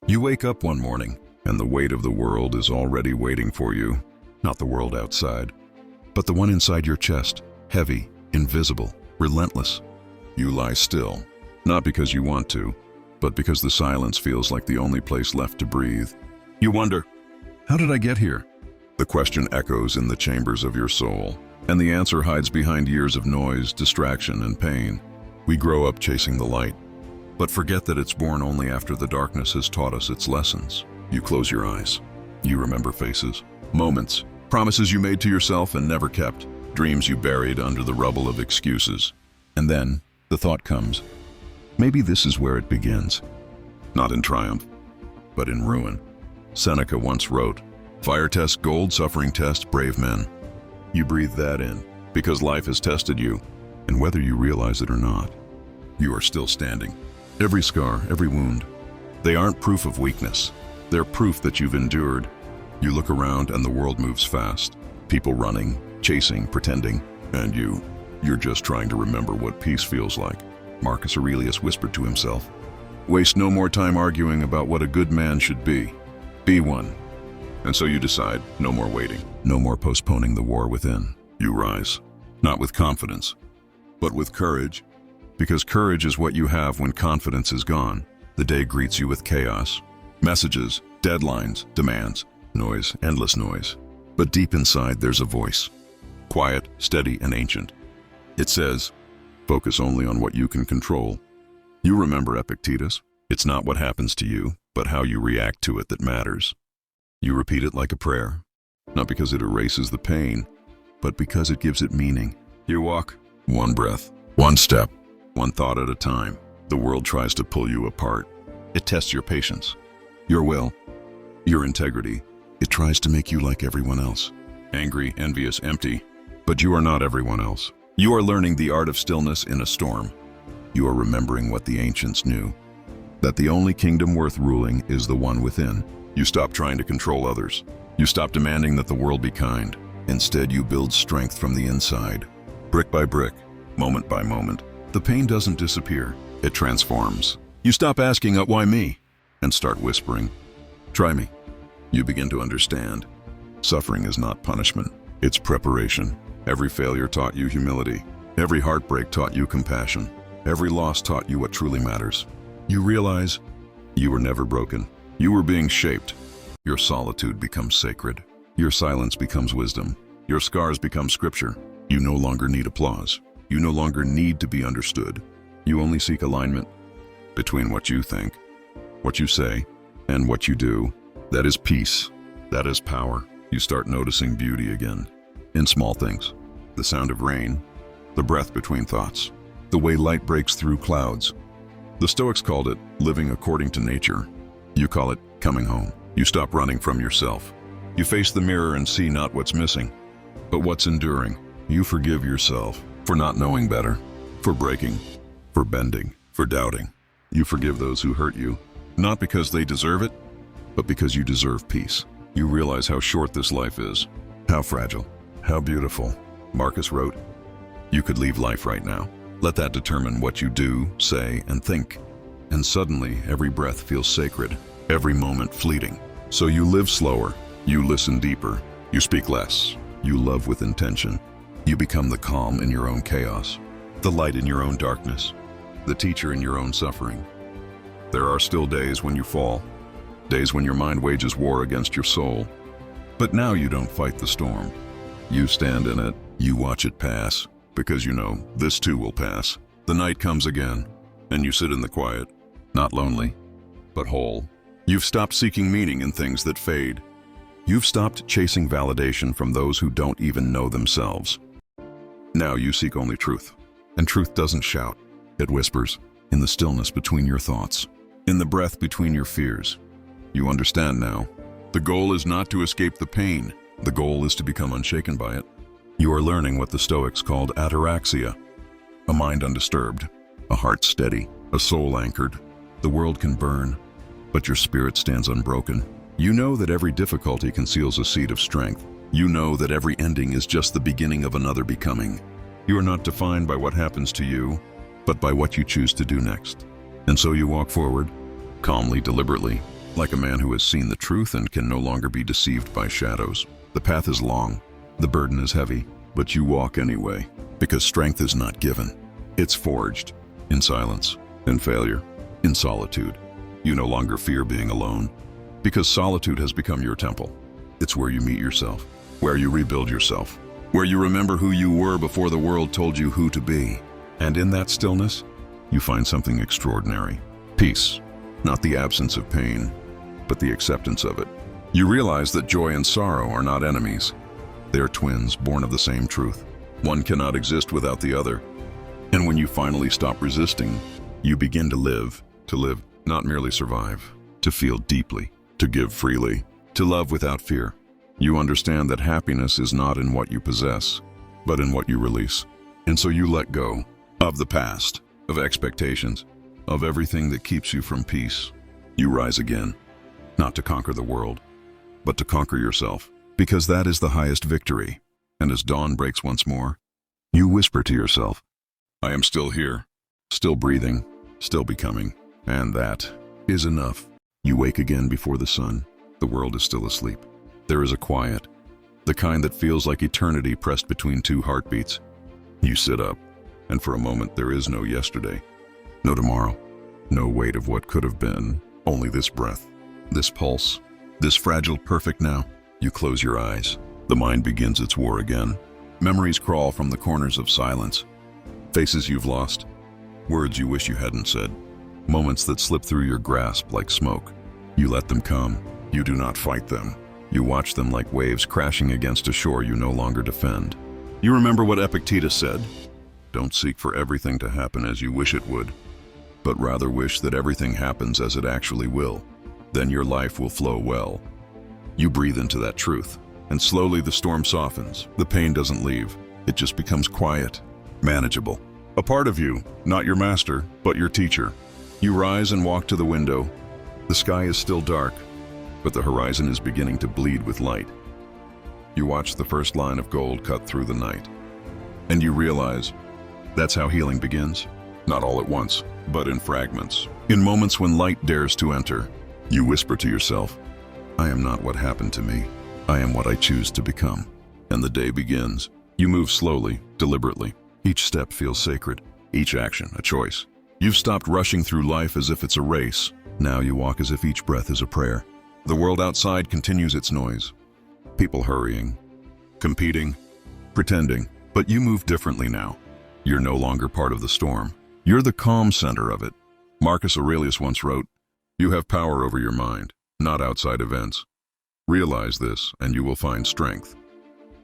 You wake up one morning, and the weight of the world is already waiting for you. Not the world outside, but the one inside your chest, heavy, invisible, relentless. You lie still, not because you want to, but because the silence feels like the only place left to breathe. You wonder, how did I get here? The question echoes in the chambers of your soul, and the answer hides behind years of noise, distraction, and pain. We grow up chasing the light, but forget that it's born only after the darkness has taught us its lessons. You close your eyes. You remember faces, moments, promises you made to yourself and never kept, dreams you buried under the rubble of excuses. And then, the thought comes, maybe this is where it begins. Not in triumph, but in ruin. Seneca once wrote, "Fire tests gold, suffering tests brave men." You breathe that in, because life has tested you, and whether you realize it or not, you are still standing. Every scar, every wound, they aren't proof of weakness. They're proof that you've endured. You look around and the world moves fast. People running, chasing, pretending, and you're just trying to remember what peace feels like. Marcus Aurelius whispered to himself, "Waste no more time arguing about what a good man should be. Be one." And so you decide, no more waiting, no more postponing the war within. You rise, not with confidence, but with courage. Because courage is what you have when confidence is gone. The day greets you with chaos. Messages, deadlines, demands, noise, endless noise. But deep inside there's a voice. Quiet, steady, and ancient. It says, focus only on what you can control. You remember Epictetus? It's not what happens to you, but how you react to it that matters. You repeat it like a prayer. Not because it erases the pain, but because it gives it meaning. You walk, one breath, one step, one thought at a time. The world tries to pull you apart. It tests your patience, your will, your integrity. It tries to make you like everyone else. Angry, envious, empty. But you are not everyone else. You are learning the art of stillness in a storm. You are remembering what the ancients knew, that the only kingdom worth ruling is the one within. You stop trying to control others. You stop demanding that the world be kind. Instead, you build strength from the inside, brick by brick, moment by moment. The pain doesn't disappear, it transforms. You stop asking, why me? And start whispering, try me. You begin to understand. Suffering is not punishment, it's preparation. Every failure taught you humility. Every heartbreak taught you compassion. Every loss taught you what truly matters. You realize you were never broken. You were being shaped. Your solitude becomes sacred. Your silence becomes wisdom. Your scars become scripture. You no longer need applause. You no longer need to be understood. You only seek alignment between what you think, what you say, and what you do. That is peace. That is power. You start noticing beauty again. In small things. The sound of rain, the breath between thoughts, the way light breaks through clouds. The Stoics called it living according to nature. You call it coming home. You stop running from yourself. You face the mirror and see not what's missing, but what's enduring. You forgive yourself for not knowing better, for breaking, for bending, for doubting. You forgive those who hurt you, not because they deserve it, but because you deserve peace. You realize how short this life is, how fragile, how beautiful. Marcus wrote, "You could leave life right now. Let that determine what you do, say, and think." And suddenly, every breath feels sacred, every moment fleeting. So you live slower, you listen deeper, you speak less, you love with intention. You become the calm in your own chaos, the light in your own darkness, the teacher in your own suffering. There are still days when you fall, days when your mind wages war against your soul. But now you don't fight the storm. You stand in it, you watch it pass, because you know this too will pass. The night comes again, and you sit in the quiet, not lonely, but whole. You've stopped seeking meaning in things that fade. You've stopped chasing validation from those who don't even know themselves. Now you seek only truth, and truth doesn't shout. It whispers, in the stillness between your thoughts, in the breath between your fears. You understand now. The goal is not to escape the pain. The goal is to become unshaken by it. You are learning what the Stoics called ataraxia, a mind undisturbed, a heart steady, a soul anchored. The world can burn, but your spirit stands unbroken. You know that every difficulty conceals a seed of strength. You know that every ending is just the beginning of another becoming. You are not defined by what happens to you, but by what you choose to do next. And so you walk forward, calmly, deliberately, like a man who has seen the truth and can no longer be deceived by shadows. The path is long, the burden is heavy, but you walk anyway, because strength is not given. It's forged in silence, in failure, in solitude. You no longer fear being alone, because solitude has become your temple. It's where you meet yourself, where you rebuild yourself, where you remember who you were before the world told you who to be. And in that stillness, you find something extraordinary. Peace, not the absence of pain, but the acceptance of it. You realize that joy and sorrow are not enemies. They are twins born of the same truth. One cannot exist without the other. And when you finally stop resisting, you begin to live, not merely survive, to feel deeply, to give freely, to love without fear. You understand that happiness is not in what you possess, but in what you release. And so you let go of the past, of expectations, of everything that keeps you from peace. You rise again, not to conquer the world, but to conquer yourself, because that is the highest victory. And as dawn breaks once more, you whisper to yourself, I am still here, still breathing, still becoming, and that is enough. You wake again before the sun. The world is still asleep. There is a quiet, the kind that feels like eternity pressed between two heartbeats. You sit up, and for a moment there is no yesterday, no tomorrow, no weight of what could have been, only this breath, this pulse, this fragile perfect now. You close your eyes. The mind begins its war again. Memories crawl from the corners of silence. Faces you've lost, words you wish you hadn't said, moments that slip through your grasp like smoke. You let them come. You do not fight them. You watch them like waves crashing against a shore you no longer defend. You remember what Epictetus said, don't seek for everything to happen as you wish it would, but rather wish that everything happens as it actually will. Then your life will flow well. You breathe into that truth, and slowly the storm softens. The pain doesn't leave. It just becomes quiet, manageable. A part of you, not your master, but your teacher. You rise and walk to the window. The sky is still dark, but the horizon is beginning to bleed with light. You watch the first line of gold cut through the night, and you realize that's how healing begins. Not all at once, but in fragments. In moments when light dares to enter, you whisper to yourself, I am not what happened to me. I am what I choose to become. And the day begins. You move slowly, deliberately. Each step feels sacred, each action a choice. You've stopped rushing through life as if it's a race. Now you walk as if each breath is a prayer. The world outside continues its noise. People hurrying, competing, pretending, but you move differently now. You're no longer part of the storm. You're the calm center of it. Marcus Aurelius once wrote, you have power over your mind, not outside events. Realize this, and you will find strength.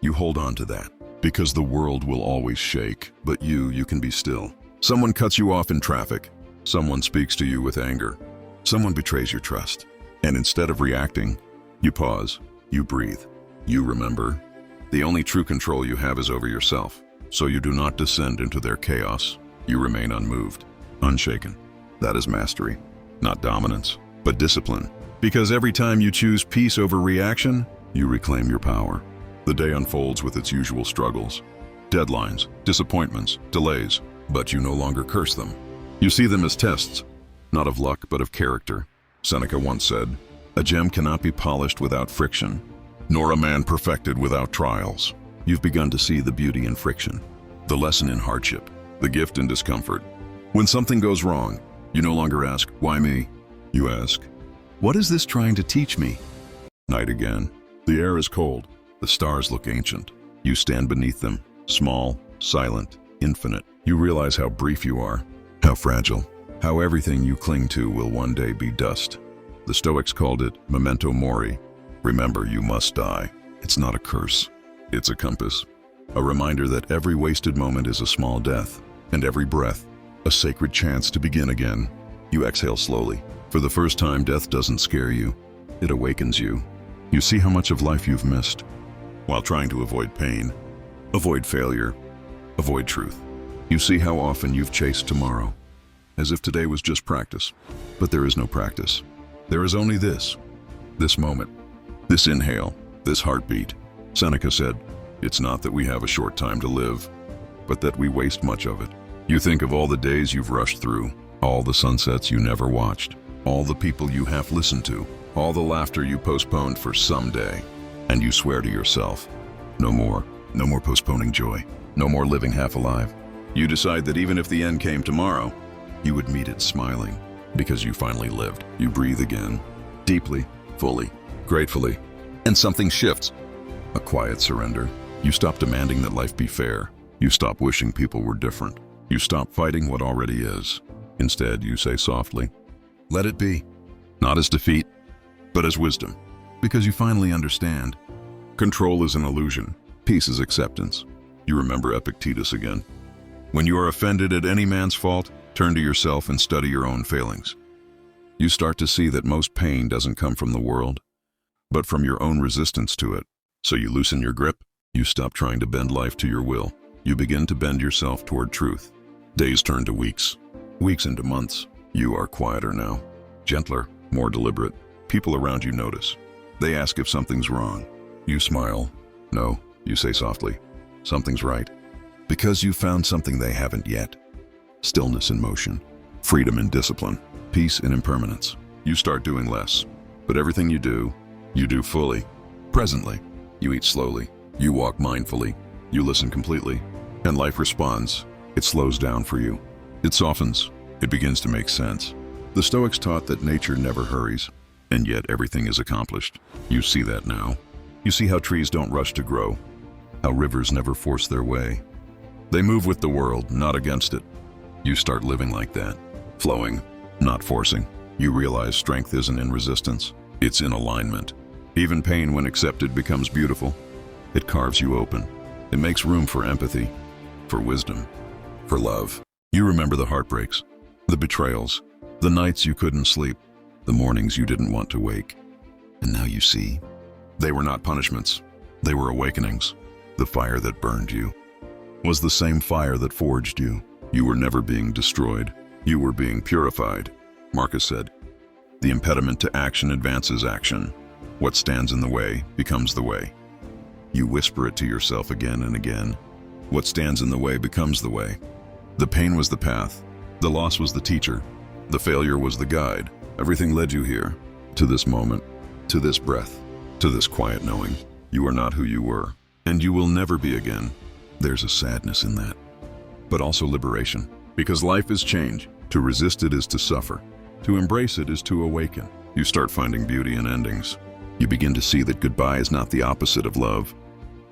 You hold on to that, because the world will always shake, but you can be still. Someone cuts you off in traffic. Someone speaks to you with anger. Someone betrays your trust. And instead of reacting, you pause, you breathe, you remember. The only true control you have is over yourself, so you do not descend into their chaos. You remain unmoved, unshaken. That is mastery, not dominance, but discipline. Because every time you choose peace over reaction, you reclaim your power. The day unfolds with its usual struggles, deadlines, disappointments, delays, but you no longer curse them. You see them as tests, not of luck, but of character. Seneca once said, a gem cannot be polished without friction, nor a man perfected without trials. You've begun to see the beauty in friction, the lesson in hardship, the gift in discomfort. When something goes wrong, you no longer ask, why me? You ask, what is this trying to teach me? Night again. The air is cold. The stars look ancient. You stand beneath them, small, silent, infinite. You realize how brief you are, how fragile, how everything you cling to will one day be dust. The Stoics called it memento mori. Remember, you must die. It's not a curse. It's a compass. A reminder that every wasted moment is a small death, and every breath, a sacred chance to begin again. You exhale slowly. For the first time, death doesn't scare you. It awakens you. You see how much of life you've missed, while trying to avoid pain, avoid failure, avoid truth. You see how often you've chased tomorrow, as if today was just practice. But there is no practice. There is only this moment, this inhale, this heartbeat. Seneca said, it's not that we have a short time to live, but that we waste much of it. You think of all the days you've rushed through, all the sunsets you never watched, all the people you half listened to, all the laughter you postponed for someday. And you swear to yourself, no more postponing joy, no more living half alive. You decide that even if the end came tomorrow, you would meet it smiling, because you finally lived. You breathe again, deeply, fully, gratefully, and something shifts. A quiet surrender. You stop demanding that life be fair. You stop wishing people were different. You stop fighting what already is. Instead, you say softly, let it be. Not as defeat, but as wisdom. Because you finally understand. Control is an illusion. Peace is acceptance. You remember Epictetus again. When you are offended at any man's fault, turn to yourself and study your own failings. You start to see that most pain doesn't come from the world, but from your own resistance to it. So you loosen your grip. You stop trying to bend life to your will. You begin to bend yourself toward truth. Days turn to weeks. Weeks into months. You are quieter now. Gentler, more deliberate. People around you notice. They ask if something's wrong. You smile. No, you say softly. Something's right. Because you found something they haven't yet. Stillness in motion. Freedom in discipline. Peace in impermanence. You start doing less. But everything you do fully. Presently. You eat slowly. You walk mindfully. You listen completely. And life responds. It slows down for you. It softens. It begins to make sense. The Stoics taught that nature never hurries, and yet everything is accomplished. You see that now. You see how trees don't rush to grow, how rivers never force their way. They move with the world, not against it. You start living like that, flowing, not forcing. You realize strength isn't in resistance, it's in alignment. Even pain, when accepted, becomes beautiful. It carves you open. It makes room for empathy, for wisdom, for love. You remember the heartbreaks, the betrayals, the nights you couldn't sleep, the mornings you didn't want to wake. And now you see, they were not punishments, they were awakenings. The fire that burned you was the same fire that forged you. You were never being destroyed, you were being purified. Marcus said, the impediment to action advances action. What stands in the way becomes the way. You whisper it to yourself again and again. What stands in the way becomes the way. The pain was the path, the loss was the teacher, the failure was the guide. Everything led you here, to this moment, to this breath, to this quiet knowing. You are not who you were, and you will never be again. There's a sadness in that, but also liberation, because life is change. To resist it is to suffer. To embrace it is to awaken. You start finding beauty in endings. You begin to see that goodbye is not the opposite of love,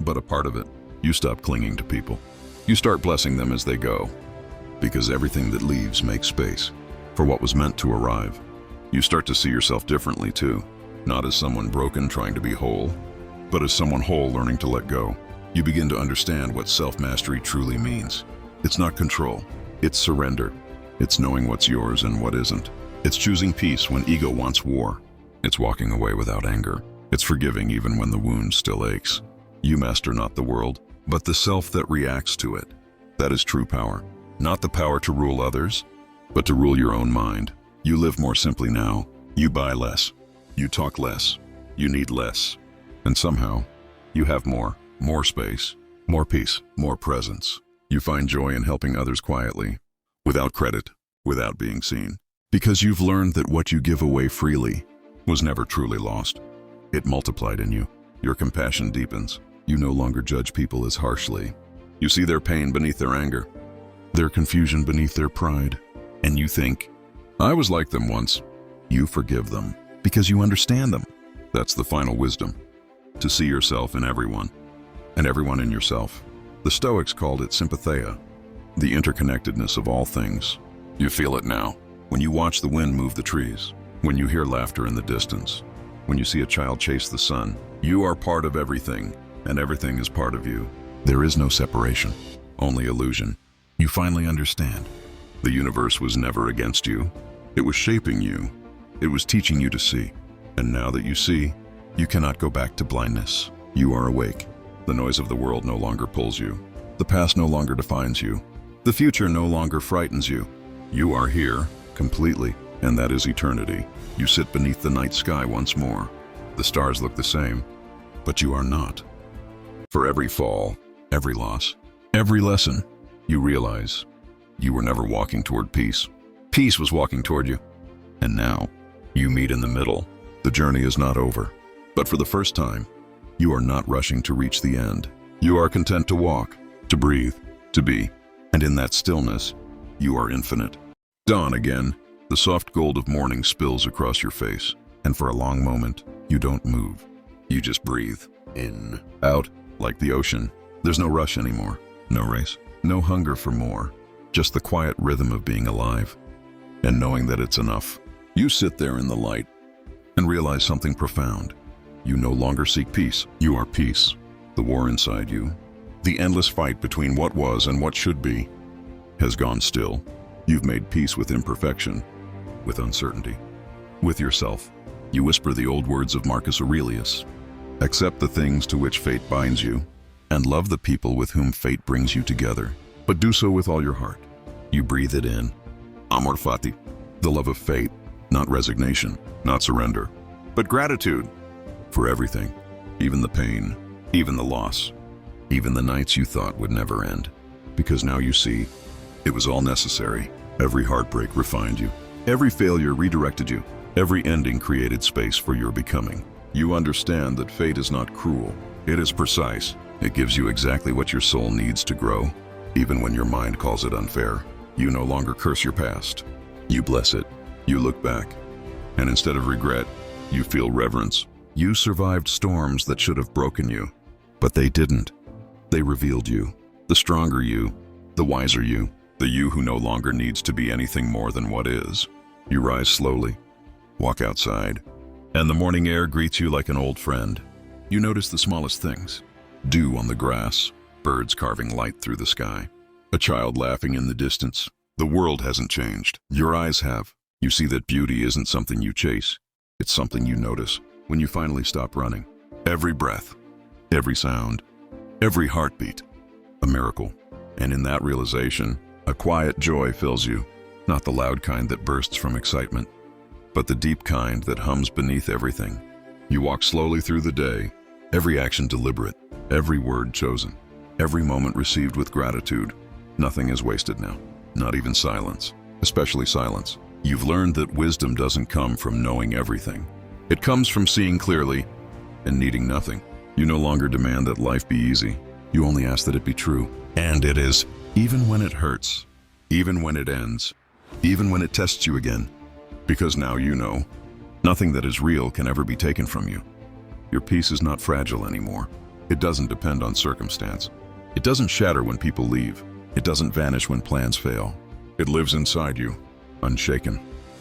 but a part of it. You stop clinging to people. You start blessing them as they go, because everything that leaves makes space for what was meant to arrive. You start to see yourself differently too, not as someone broken trying to be whole, but as someone whole learning to let go. You begin to understand what self-mastery truly means. It's not control, it's surrender. It's knowing what's yours and what isn't. It's choosing peace when ego wants war. It's walking away without anger. It's forgiving even when the wound still aches. You master not the world, but the self that reacts to it. That is true power. Not the power to rule others, but to rule your own mind. You live more simply now. You buy less. You talk less. You need less. And somehow, you have more space, more peace, more presence. You find joy in helping others quietly, without credit, without being seen. Because you've learned that what you give away freely was never truly lost. It multiplied in you. Your compassion deepens. You no longer judge people as harshly. You see their pain beneath their anger, their confusion beneath their pride. And you think, I was like them once. You forgive them because you understand them. That's the final wisdom. To see yourself in everyone, and everyone in yourself. The Stoics called it sympatheia, the interconnectedness of all things. You feel it now, when you watch the wind move the trees, when you hear laughter in the distance, when you see a child chase the sun. You are part of everything, and everything is part of you. There is no separation, only illusion. You finally understand. The universe was never against you. It was shaping you. It was teaching you to see. And now that you see, you cannot go back to blindness. You are awake. The noise of the world no longer pulls you. The past no longer defines you. The future no longer frightens you. You are here, completely, and that is eternity. You sit beneath the night sky once more. The stars look the same, but you are not. For every fall, every loss, every lesson, you realize you were never walking toward peace. Peace was walking toward you. And now, You meet in the middle. The journey is not over. But for the first time, you are not rushing to reach the end. You are content to walk, to breathe, to be. And in that stillness, you are infinite. Dawn again. The soft gold of morning spills across your face. And for a long moment, you don't move. You just breathe. In, out, like the ocean. There's no rush anymore. No race. No hunger for more. Just the quiet rhythm of being alive. And knowing that it's enough. You sit there in the light and realize something profound. You no longer seek peace. You are peace. The war inside you, the endless fight between what was and what should be, has gone still. You've made peace with imperfection, with uncertainty, with yourself. You whisper the old words of Marcus Aurelius. Accept the things to which fate binds you, and love the people with whom fate brings you together. But do so with all your heart. You breathe it in. Amor, Fati. The love of fate, not resignation, not surrender, but gratitude for everything, even the pain, even the loss, even the nights you thought would never end. Because now you see, it was all necessary. Every heartbreak refined you. Every failure redirected you. Every ending created space for your becoming. You understand that fate is not cruel. It is precise. It gives you exactly what your soul needs to grow. Even when your mind calls it unfair, you no longer curse your past. You bless it. You look back. And instead of regret, you feel reverence. You survived storms that should have broken you. But they didn't. They revealed you. The stronger you. The wiser you. The you who no longer needs to be anything more than what is. You rise slowly. Walk outside. And the morning air greets you like an old friend. You notice the smallest things. Dew on the grass. Birds carving light through the sky. A child laughing in the distance. The world hasn't changed. Your eyes have. You see that beauty isn't something you chase. It's something you notice when you finally stop running. Every breath, every sound, every heartbeat, a miracle. And in that realization, a quiet joy fills you. Not the loud kind that bursts from excitement, but the deep kind that hums beneath everything. You walk slowly through the day, every action deliberate, every word chosen, every moment received with gratitude. Nothing is wasted now, not even silence, especially silence. You've learned that wisdom doesn't come from knowing everything. It comes from seeing clearly and needing nothing. You no longer demand that life be easy. You only ask that it be true. And it is, even when it hurts, even when it ends, even when it tests you again. Because now you know, nothing that is real can ever be taken from you. Your peace is not fragile anymore. It doesn't depend on circumstance. It doesn't shatter when people leave. It doesn't vanish when plans fail. It lives inside you, unshaken,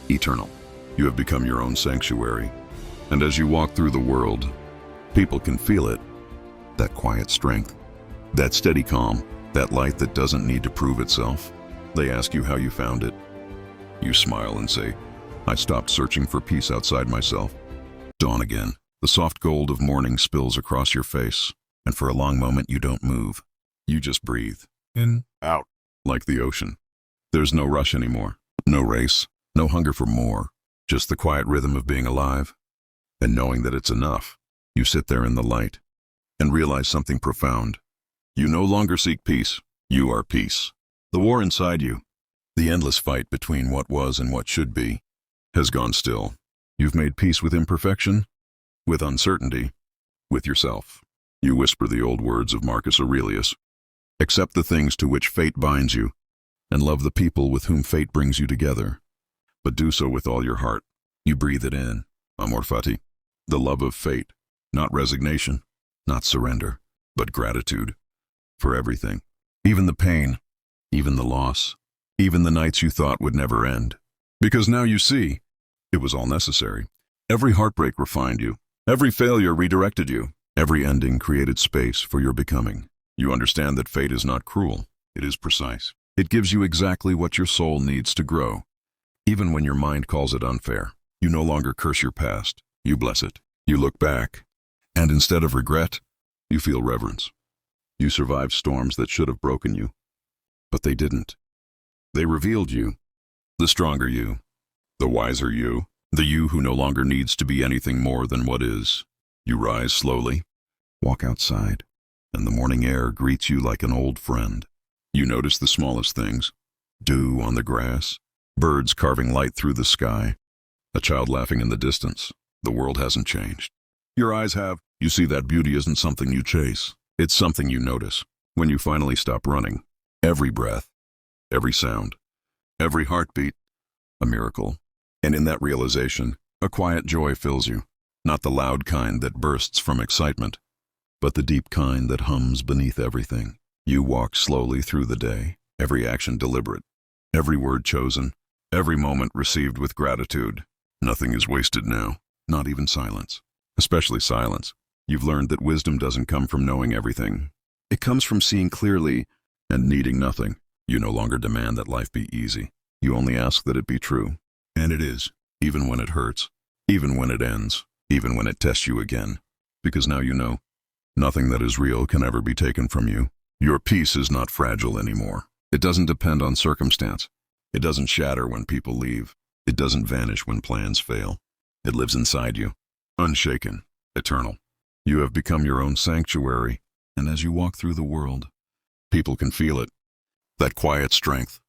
eternal. You have become your own sanctuary. And as you walk through the world, people can feel it. That quiet strength, that steady calm, that light that doesn't need to prove itself. They ask you how you found it. You smile and say, I stopped searching for peace outside myself. Dawn again. The soft gold of morning spills across your face. And for a long moment you don't move. You just breathe. In, out, like the ocean. There's no rush anymore. No race. No hunger for more. Just the quiet rhythm of being alive. And knowing that it's enough, you sit there in the light and realize something profound. You no longer seek peace. You are peace. The war inside you, the endless fight between what was and what should be, has gone still. You've made peace with imperfection, with uncertainty, with yourself. You whisper the old words of Marcus Aurelius. Accept the things to which fate binds you, and love the people with whom fate brings you together. But do so with all your heart. You breathe it in. Amor, Fati. The love of fate, not resignation, not surrender, but gratitude for everything. Even the pain, even the loss, even the nights you thought would never end. Because now you see, it was all necessary. Every heartbreak refined you. Every failure redirected you. Every ending created space for your becoming. You understand that fate is not cruel. It is precise. It gives you exactly what your soul needs to grow. Even when your mind calls it unfair, you no longer curse your past. You bless it. You look back, and instead of regret, you feel reverence. You survived storms that should have broken you, but they didn't. They revealed you, the stronger you, the wiser you, the you who no longer needs to be anything more than what is. You rise slowly, walk outside, and the morning air greets you like an old friend. You notice the smallest things, dew on the grass, birds carving light through the sky. A child laughing in the distance. The world hasn't changed. Your eyes have. You see that beauty isn't something you chase. It's something you notice. When you finally stop running. Every breath, every sound, every heartbeat, a miracle. And in that realization, a quiet joy fills you. Not the loud kind that bursts from excitement, but the deep kind that hums beneath everything. You walk slowly through the day, every action deliberate, every word chosen, every moment received with gratitude. Nothing is wasted now, not even silence. Especially silence. You've learned that wisdom doesn't come from knowing everything. It comes from seeing clearly and needing nothing. You no longer demand that life be easy. You only ask that it be true. And it is, even when it hurts, even when it ends, even when it tests you again. Because now you know, nothing that is real can ever be taken from you. Your peace is not fragile anymore. It doesn't depend on circumstance. It doesn't shatter when people leave. It doesn't vanish when plans fail. It lives inside you, unshaken, eternal. You have become your own sanctuary, and as you walk through the world, people can feel it. That quiet strength,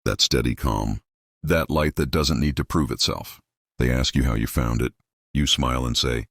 that steady calm, that light that doesn't need to prove itself. They ask you how you found it. You smile and say,